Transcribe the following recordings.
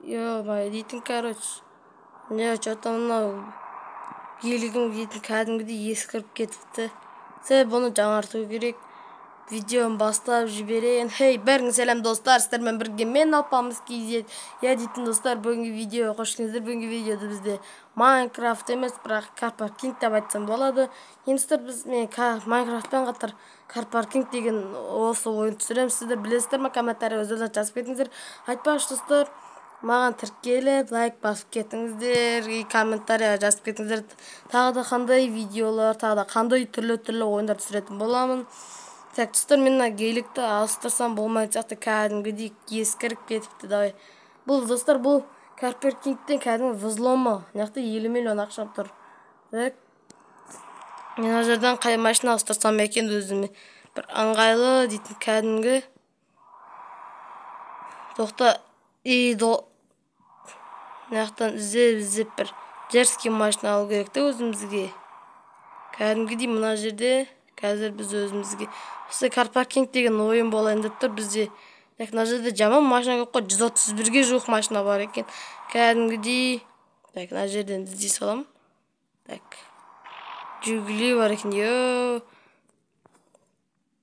Ё-моё дейтін, короче. Не, что-то мынау елігім дейтін кәдімгідей ескіріп кетіпті. Бұны жаңарту керек. Видеоны бастап жіберейін. Хей, бәріңе сәлем достар, сіздермен бірге мен Алпамыс KZ. Я дейтін достар, бүгінгі видео қош келдіңіздер. Бүгінгі видеода бізде Майнкрафт емес, бірақ карпаркинг деп айтсам болады. Енді біз Майнкрафтпен қатар карпаркинг деген осы ойын түсіреміз. Сіздер білесіздер ме? Комментарий өздеріңіз жазып кетіңіздер. Айтпақшы достар, маған тіркеліп, лайк басып кетіңіздер, комментария жазып кетіңіздер. Тағы да қандай видеолар, тағы да қандай түрлі ойындар түсіретін боламын. Так, достар, мен гейлікті ауыстырсам болмайтын сияқты, кәдімгідей ескіріп кетіпті. Давай. Бұл достар, бұл карпаркингтен кәдімгі взломы. Мынақты 50 миллион ақшам тұр. Так. Мен ана жерден қай машина ауыстырсам екен өзіме. Бір ыңғайлы дейтін кәдімгі. Тоқта, мынақтан іздеп бір жерский машина алу керек те өзімізге. Кәдімгідей мына жерде қазір біз өзімізге осы карпаркинг деген ойын болайын деп тұр бізде. Так, мына жерде жаман машина көп қой, 131-ге жуық машина бар екен. Кәдімгідей. Так, мына жерден іздей салам. Так. Жигули бар екен.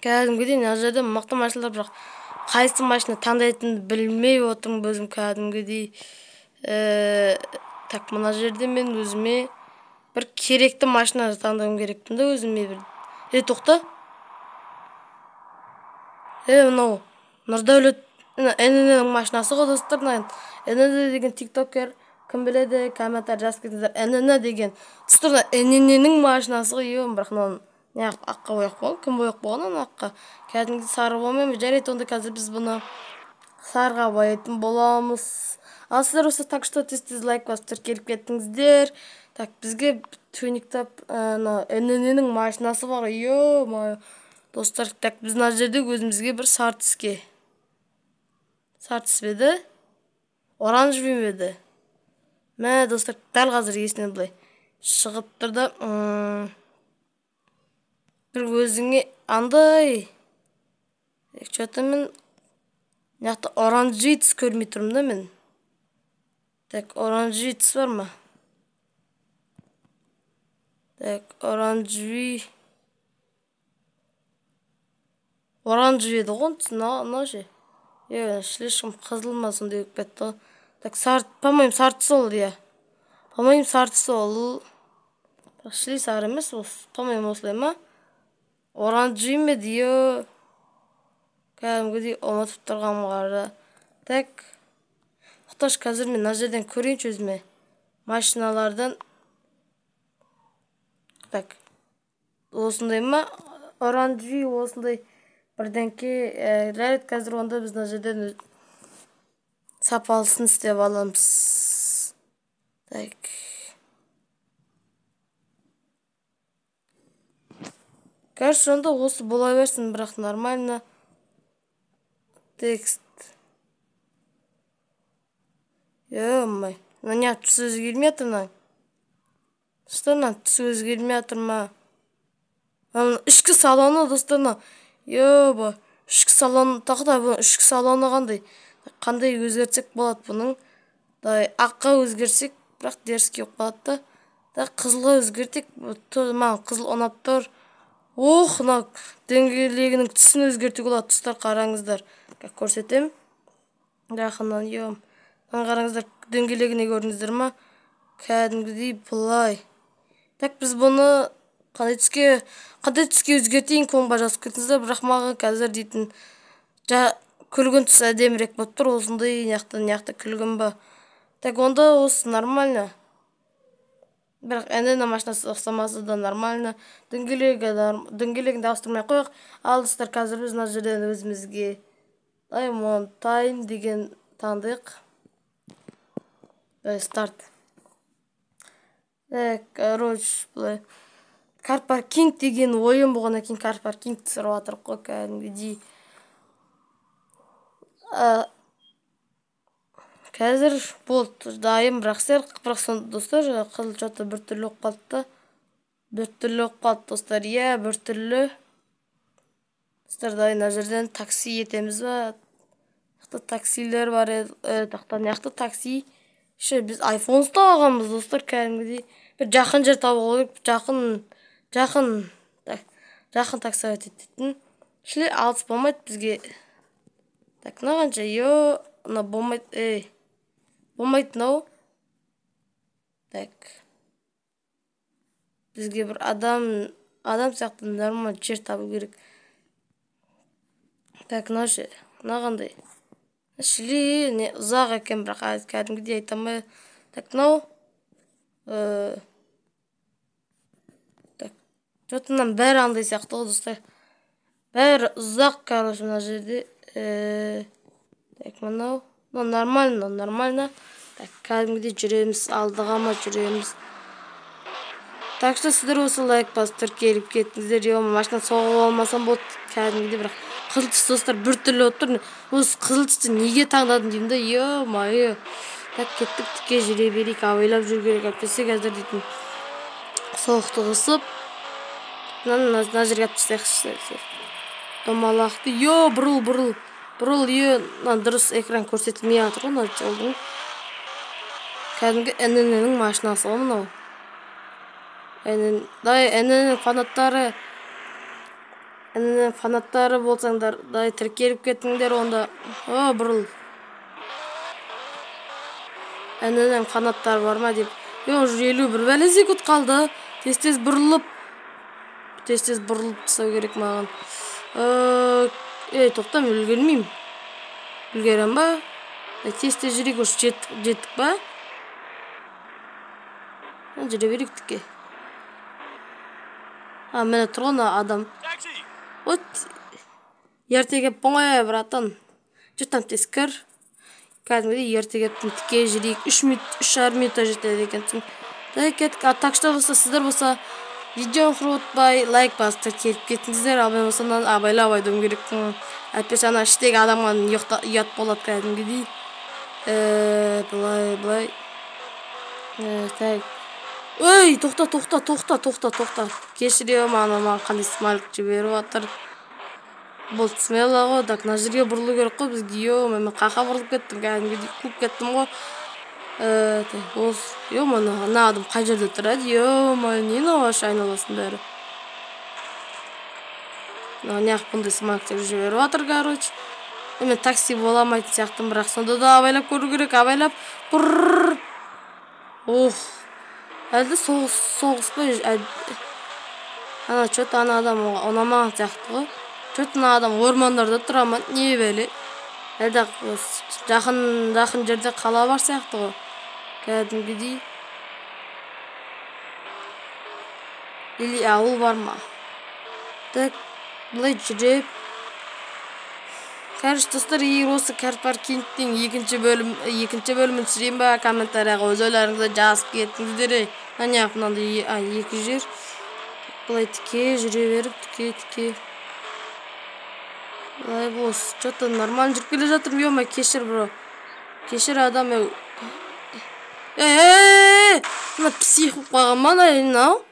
Кәдімгідей мына жерде мықты машиналар, бірақ қайсы машина таңдайтынымды білмей отырмын өзім кәдімгідей. Так, мына жерде мен өзіме бір керекті машина таңдауым керекпін да өзіме бір. Тоқта. Мынау Нұрдәулет НН-нің машинасы ғой достар. НН деген тиктокер, кім біледі, комментарий жазып кетіңіздер. НН деген достар, НН-нің машинасы ғой. Бірақ мынау аққа бояқ болған, кім бояқ болған аққа. Кәдімгі сары болмайм, жарайды, онда қазір біз бұны сарыға боятын боламыз. Ал сіздер осы так что тез лайк басып тіркеліп кеттіңіздер. Так, бізге төниктап НН-нің машинасы бар. Ё-моё. Достар, так, біз мына жерде өзімізге бір сары түске. Сары түс беді? Оранж беді? Мә, достар, дәл қазір есінен бұлай шығып тұрды. Бір өзіңе андай. Что-то мен мынақты оранжевый түс көрмей тұрмын да мен. Так, оранжевый түс бар ма? Так, оранжевый еді ғой түс, мынау ше. Слишком қызыл ма сондай өкіп кетті. Так, по-моему, сары түс ол, иә. По-моему, сары түс ол. Так, шли сары емес, по-моему, осылай ма? Оранжевый ме дейо. Кәдімгідей ұмытып тұрғам қарды. Так. Құқташ, қазір мен мына жерден көрейінші өзіме машиналардан. Так. Осындай ма? Оранжевый осындай бірденке. Жарайды, қазір онда біз мына жерден сапалысын істеп аламыз. Так. Короче, онда осы бола берсін, бірақ нормально. Текст. Ё-май. Мына түс өзгермей атыр. Что мына түс өзгермей атыр ма? Ішкі салоны, достар. Ё-ба. Ішкі салоны, тақыда бұның ішкі салоны қандай? Қандай өзгертсек болады бұның? Аққа өзгерсек, бірақ деріске болады да. Қызылға өзгертек. Маған қызыл ұнап тұр. Дөңгелегінің түсін өзгертуге болады, тұстар, қараңыздар. Көрсетем. Жақыннан, ем. Қараңыздар, дөңгелегіне көріңіздер ма? Кәдімгідей бұлай. Так, біз бұны қандай түске өзгертейін комба жазып кетіңіздер. Бірақ маған қазір дейтін күлгін түс әдемірек болып тұр. Осындай неяқты күлгін ба. Так, онда осы нормально. Бірақ әнені машинасы ұқсамасы да нормально. Дөңгелегінде ауыстырмай қойық. Ал достар, қазір біз мына жерден өзімізге Mountain деген таңдық. Старт. Короче, бұлай. Карпаркинг деген ойын болғаннан кейін карпаркинг түсіріп атыр қой кәдімгідей. Қазір болды дайын, бірақ сонда достар, қызыл что-то бір түрлі оқ қалды. Бір түрлі оқ қалды достар, бір түрлі. Достар, дайын мына жерден такси етеміз ба? таксилер бар еді. Яқты такси. Біз iPhone ұстап алғанбыз достар, кәдімгідей. Bir жақын жер табу керек, жақын таксовать ететін. Алыс болмайды бізге. Так, мынағанша, мына болмайды, болмайды мынау. Так. Бізге бір адам сияқты нормаль жер табу керек. Так, мынағандай. Ұзақ екен, бірақ кәдімгідей айтамай. Так, мынау. Так, жотынан бәрі андай сияқты ғой, достар. Бәрі ұзақ, короче, мына жерде. Так, мынау. Нормально. Так, кәдімгідей жүреміз, алдыға ма жүреміз. Так что сіздер осы лайк басып келіп кеттіңіздер. Машина соғып алмасам болды, кәдімгідей, бірақ қызыл түс достар бір түрлі отыр. Осы қызыл түсті неге таңдадым деймін да, ё-майы. Так, кеттік, тіке жүре берейік, абайлап жүру керек, әйтпесе қазір дейтін соқты қысып. Мына жерге алып тастайықшы. Домалақты, бұрыл, дұрыс экран көрсетілмей жатыр ғой, мына жолдың. Кәдімгі НННің машинасы ғой мынау. ННН фанаттары болсаңдар, тіркеліп кеттіңдер онда. Бұрыл. ННН фанаттары бар ма деп. Уже 51 бәле секунд қалды. Тез бұрылып тастау керек маған. Тоқтам, үлгермеймін. Үлгерем ба? Тез жүрек, осы жеттік ба? Жүре берейік тіке. Мені тұрғын адам. Ерте кеппін ғой, братан. Жұрттан тез кір. Кәдімгідей ерте кептің, тіке жүрейік. 3,5 минутта жетеді екенсің. Так что болса, сіздер болса, видеоны құрғытпай, лайк басып келіп кеттіңіздер. Абайлап айдауым керек. Әйтпесе ана іштегі адамған ұят болады кәдімгідей. Былай. Так. Ой, тоқта. Кешірем, маған қандай смайлік жіберіп жатыр. Бұл смело ғой. Так, мына жерге бұрылу керек қой бізге. Мен қақа бұрылып кеттім, кәдімгідей қуып кеттім ғой. Мына адам қай жерде тұрады? Не наваш айналасын бәрі. Неғып бұндай смайліктер жіберіп жатыр, короче. Мен такси боламайтын сияқтым, бірақ сонда да абайлап көру керек, абайлап. Әлді соғыспай. Чөт ана адам ұнамаған сияқты ғой. Чөт ана адам ормандарда тұра ма? Не бәле? Әлді жақын жерде қала бар сияқты ғой. Кәдімгідей. Или ауыл бар ма? Так, бұлай жүреп. Короче, достар, егер осы Карпаркингтің екінші бөлімін түсірейін ба, комментарияға өз ойларыңызды жазып кеттіңіздер. Мынандай екі жер. Бұлай тіке жүре беріп, тіке. Бұлай бос. Что-то нормально жүріп келе жатырмын. Кешір, бро. Кешір адам. Мына псих қуған ма, мынау?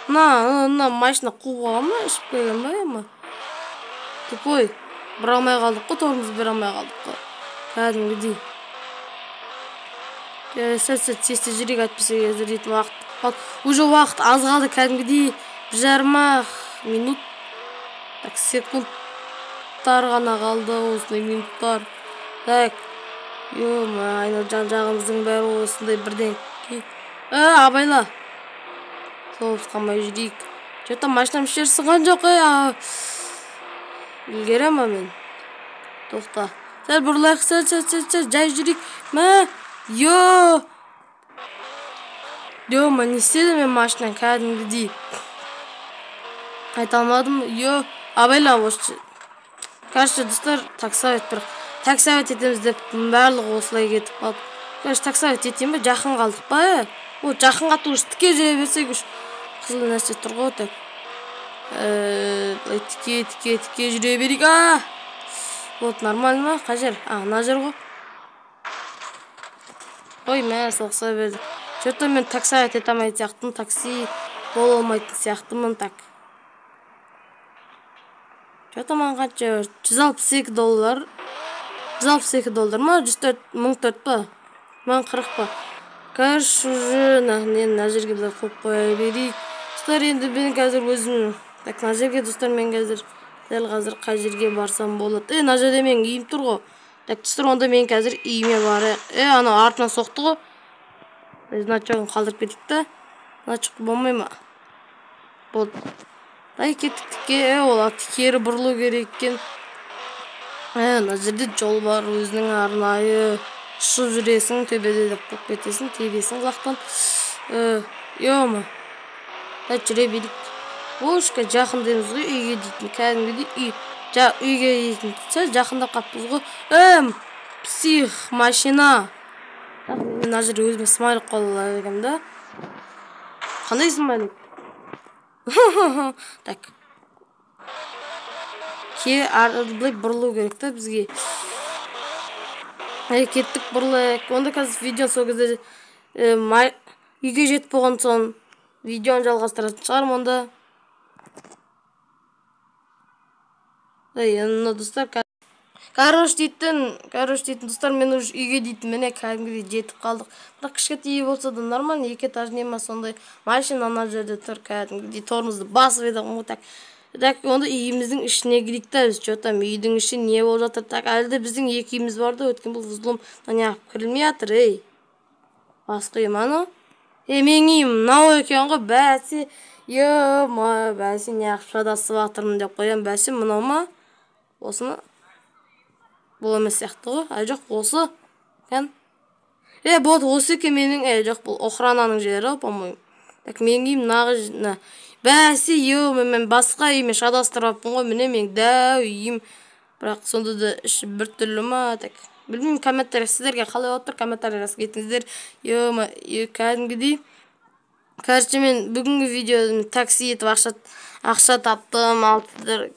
Мына машина қуған ма, ішіп келген ба? Тупой. Бір алмай қалдық қой, торымыз бір алмай қалдық қой. Кәдімгідей. Сәт тесте жүрек әтпесе кездер дейтін уақыт қалды. Уже уақыт аз қалды, кәдімгідей 1,5 минут. Так, секундтар ғана қалды, осындай минуттар. Так, жан-жағымыздың бәрі осындай бірден. Абайла. Соғыс қамай жүрейік. Что-то машинам ішер сынған жоқ, Үлгерем мен. Тоқта. Сәл бұрылайық, сәл, жай жүрейік. Мен не істеді мен машинан кәдімгідей. Айта алмадым. Абайла осы. Короче, достар, таксовать етеміз деп барлығы осылай кетіп қалды. Короче, таксовать етейін ба? Жақын қалдық па? Жақын қату үш тіке жүре берсек үш. Қызыл нәрсе тұр ғой, так. Тіке жүре берейік. Вот, нормально ма? Қай жер? Ана жер ғой. Мен соқса берді. Что-то мен таксовать ете алмайтын сияқтымын. Такси бола алмайтын сияқтымын, так. Что-то маған қанша $162. $162 ма? 104 па? 1040 па? Короче, уже мына жерге былай қойып қоя берейік. Достар, енді мен қазір өзім так мына жерге достар, мен қазір дәл қазір қай жерге барсам болады? Мына жерде менің үйім тұр ғой. Так достар, онда мен қазір үйіме барайық. Ана артынан соқты ғой. Значогын қалдырып кетейік та. Значок болмай ма? Болды. Дай кеттікке, ол кері бұрылу керек екен. Мына жерде жол бар, өзінің арнайы ұшып жүресің, төбеде деп қойып кетесің, тебесің құлақтан. Йома. Дай жүре берейік. Ошқа жақындаймыз ғой үйге дейтін, кәдімгідей үй. Үйге дейтін, жақындап қаппыз ғой. Псих, машина. Мына жерде өзіме смайлик қолай берем да. Қандай смайлик? Так. Былай бұрылу керек та бізге. Кеттік бұрылайық. Онда қазір видео сол кезде үйге жетіп болған соң видеоны жалғастыратын шығармын онда. Достар, короче дейтін достар, мен уже үйге дейтін міне кәдімгідей жетіп қалдық. Бірақ кішкентай болса да нормально, 2 этажный ма сондай. Машина ана жерде тұр, кәдімгідей тормозды басып едім. Так, онда үйіміздің ішіне кірейік та, біз что-там үйдің іші не болып жатыр. Так, әлде біздің 2 үйіміз бар да, өткен бұл взлом неғып кірілмей жатыр, Басқа үйім ана. Мен үйім мынау екен ғой, бәсе. Бәсе неғып шадасып жатырмын деп қоям, бәсе мынау ма? Осы ма? Бұл емес сияқты ғой, жоқ осы. Болды, осы екен менің, жоқ бұл охрананың жері, по-моему. Так, мен үйім нағы бәсе, мен басқа үйме шадастырып аппын ғой, міне мен дәу үйім. Бірақ сонда да іші бір түрлі ма, так. Білмеймін, комментария сіздерге қалай отыр, комментария жазып кетіңіздер. Кәдімгідей. Короче, мен бүгінгі видеода такси етіп ақша таптым, алтыдыр.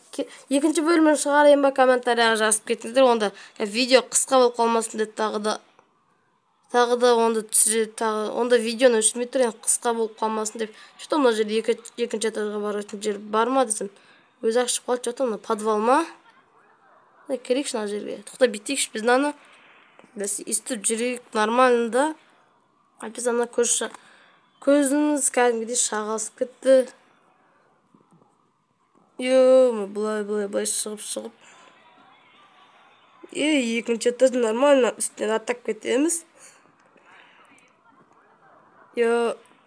Екінші бөлімін шығарайын ба, комментарияға жазып кетіңіздер. Онда видео қысқа болып қалмасын деп тағы да онда видеоны өшірмей тұр, қысқа болып қалмасын деп. Что мына жерде екінші этажға баратын жер бар ма десем. Өзі ашып қалды, что подвал ма? Керекші мына жерге. Тоқта беттейікші біз наны. Біз істіп жүрейік нормально да. Біз ана көзіміз кәдімгідей шағасып кетті. Былай шығып. Екінші этажды нормально үстінен аттап кетеміз.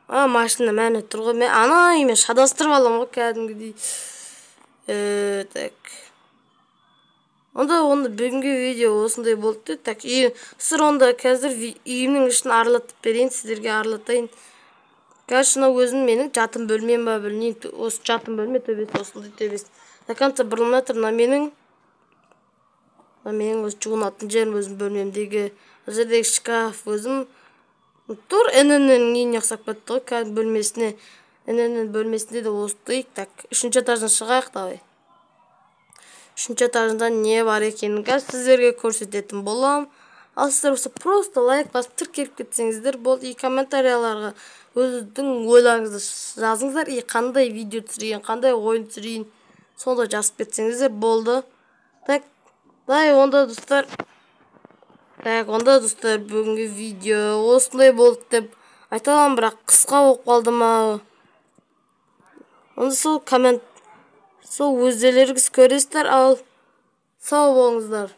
Машина мәні тұр ғой. Мен ана үймен шадастырып алам ғой кәдімгідей. Так. Онда бүгінгі видео осындай болды. Так, сыр онда қазір үйімнің ішін аралатып берейін, сіздерге аралатайын. Короче, өзім менің жатын бөлмем ба білмейін. Осы жатын бөлме төбесі, осындай төбесі. До конца бұрылматыр, менің осы жуынатын жерім өзім бөлмемдегі. Жердегі шкаф өзім тұр, інінің нейін яқсап кетті ғой, кәдім бөлмесіне. Інінің бөлмесінде де осыдайық. Так, 3-ші этаждан шығайық давай. 3-ші этажында не бар екенін сіздерге көрсететін болам. Ал сіздер болса просто лайк басып тіркеліп кетсеңіздер болды. Комментарияларға өзіңіздің ойларыңызды жазыңыздар. Қандай видео түсірейін, қандай ойын түсірейін, сонда жазып кетсеңіздер болды. Так, онда достар. Онда достар, бүгінгі видео осындай болды деп айталам, бірақ қысқа болып қалды ма? Онда сол өздеріңіз көресіздер, ал сау болыңыздар.